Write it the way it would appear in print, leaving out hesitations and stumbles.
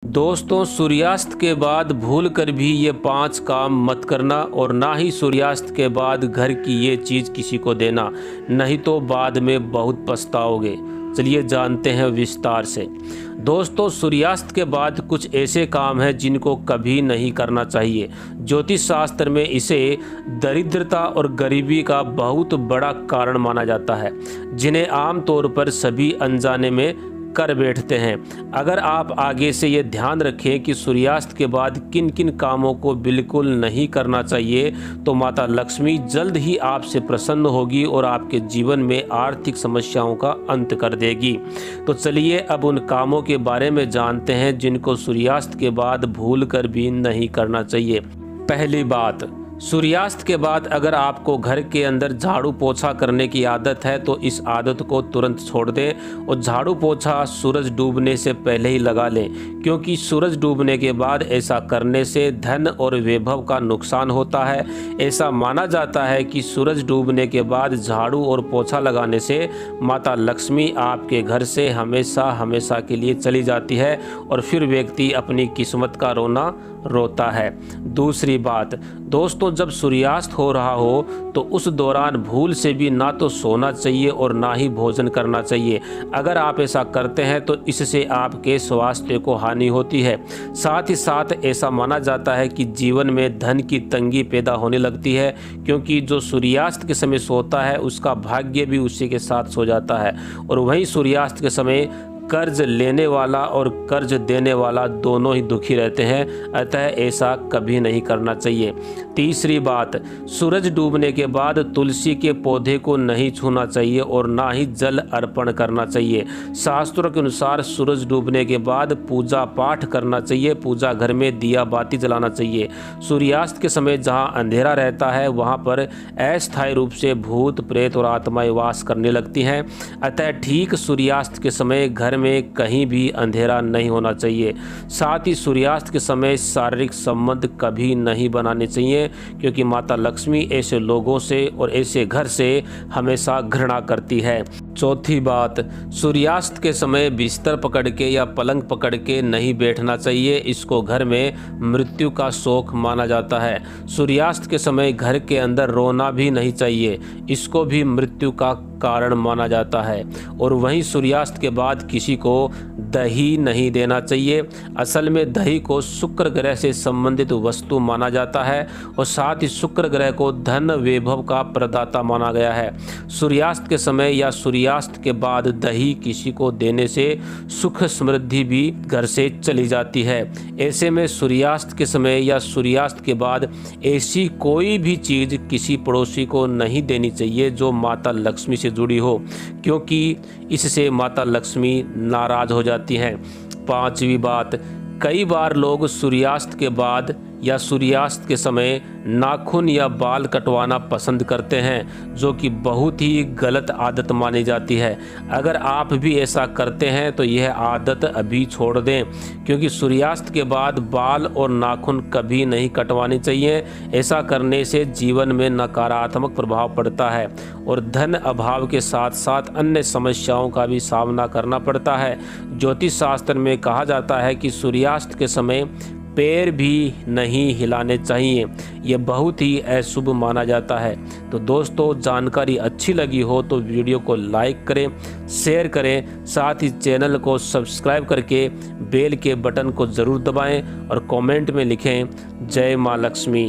दोस्तों, सूर्यास्त के बाद भूल कर भी ये 5 काम मत करना और ना ही सूर्यास्त के बाद घर की ये चीज़ किसी को देना, नहीं तो बाद में बहुत पछताओगे। चलिए जानते हैं विस्तार से। दोस्तों, सूर्यास्त के बाद कुछ ऐसे काम हैं जिनको कभी नहीं करना चाहिए। ज्योतिष शास्त्र में इसे दरिद्रता और गरीबी का बहुत बड़ा कारण माना जाता है, जिन्हें आमतौर पर सभी अनजाने में कर बैठते हैं। अगर आप आगे से ये ध्यान रखें कि सूर्यास्त के बाद किन किन कामों को बिल्कुल नहीं करना चाहिए, तो माता लक्ष्मी जल्द ही आपसे प्रसन्न होगी और आपके जीवन में आर्थिक समस्याओं का अंत कर देगी। तो चलिए अब उन कामों के बारे में जानते हैं जिनको सूर्यास्त के बाद भूल कर भी नहीं करना चाहिए। पहली बात, सूर्यास्त के बाद अगर आपको घर के अंदर झाड़ू पोछा करने की आदत है तो इस आदत को तुरंत छोड़ दें और झाड़ू पोछा सूरज डूबने से पहले ही लगा लें, क्योंकि सूरज डूबने के बाद ऐसा करने से धन और वैभव का नुकसान होता है। ऐसा माना जाता है कि सूरज डूबने के बाद झाड़ू और पोछा लगाने से माता लक्ष्मी आपके घर से हमेशा हमेशा के लिए चली जाती है और फिर व्यक्ति अपनी किस्मत का रोना रोता है। दूसरी बात, दोस्तों, जब सूर्यास्त हो रहा हो तो उस दौरान भूल से भी ना तो सोना चाहिए और ना ही भोजन करना चाहिए। अगर आप ऐसा करते हैं तो इससे आपके स्वास्थ्य को हानि होती है। साथ ही साथ ऐसा माना जाता है कि जीवन में धन की तंगी पैदा होने लगती है, क्योंकि जो सूर्यास्त के समय सोता है उसका भाग्य भी उसी के साथ सो जाता है और वहीं सूर्यास्त के समय कर्ज लेने वाला और कर्ज देने वाला दोनों ही दुखी रहते हैं। अतः ऐसा कभी नहीं करना चाहिए। तीसरी बात, सूरज डूबने के बाद तुलसी के पौधे को नहीं छूना चाहिए और ना ही जल अर्पण करना चाहिए। शास्त्रों के अनुसार सूरज डूबने के बाद पूजा पाठ करना चाहिए, पूजा घर में दिया बाती जलाना चाहिए। सूर्यास्त के समय जहाँ अंधेरा रहता है वहाँ पर अस्थायी रूप से भूत प्रेत और आत्माएं वास करने लगती हैं। अतः ठीक सूर्यास्त के समय घर में कहीं भी अंधेरा नहीं होना चाहिए। साथ ही सूर्यास्त के समय शारीरिक संबंध कभी नहीं बनाने चाहिए, क्योंकि माता लक्ष्मी ऐसे लोगों से और ऐसे घर से हमेशा घृणा करती है। चौथी बात, सूर्यास्त के समय बिस्तर पकड़ के या पलंग पकड़ के नहीं बैठना चाहिए। इसको घर में मृत्यु का शोक माना जाता है। सूर्यास्त के समय घर के अंदर रोना भी नहीं चाहिए, इसको भी मृत्यु का कारण माना जाता है। और वहीं सूर्यास्त के बाद किसी को दही नहीं देना चाहिए। असल में दही को शुक्र ग्रह से संबंधित वस्तु माना जाता है और साथ ही शुक्र ग्रह को धन वैभव का प्रदाता माना गया है। सूर्यास्त के समय या सूर्यास्त के बाद दही किसी को देने से सुख समृद्धि भी घर से चली जाती है। ऐसे में सूर्यास्त के समय या सूर्यास्त के बाद ऐसी कोई भी चीज़ किसी पड़ोसी को नहीं देनी चाहिए जो माता लक्ष्मी से जुड़ी हो, क्योंकि इससे माता लक्ष्मी नाराज हो जाती हैं। पांचवी बात, कई बार लोग सूर्यास्त के बाद या सूर्यास्त के समय नाखून या बाल कटवाना पसंद करते हैं, जो कि बहुत ही गलत आदत मानी जाती है। अगर आप भी ऐसा करते हैं तो यह आदत अभी छोड़ दें, क्योंकि सूर्यास्त के बाद बाल और नाखून कभी नहीं कटवाने चाहिए। ऐसा करने से जीवन में नकारात्मक प्रभाव पड़ता है और धन अभाव के साथ साथ अन्य समस्याओं का भी सामना करना पड़ता है। ज्योतिष शास्त्र में कहा जाता है कि सूर्यास्त के समय पैर भी नहीं हिलाने चाहिए, यह बहुत ही अशुभ माना जाता है। तो दोस्तों, जानकारी अच्छी लगी हो तो वीडियो को लाइक करें, शेयर करें, साथ ही चैनल को सब्सक्राइब करके बेल के बटन को ज़रूर दबाएं और कमेंट में लिखें जय माँ लक्ष्मी।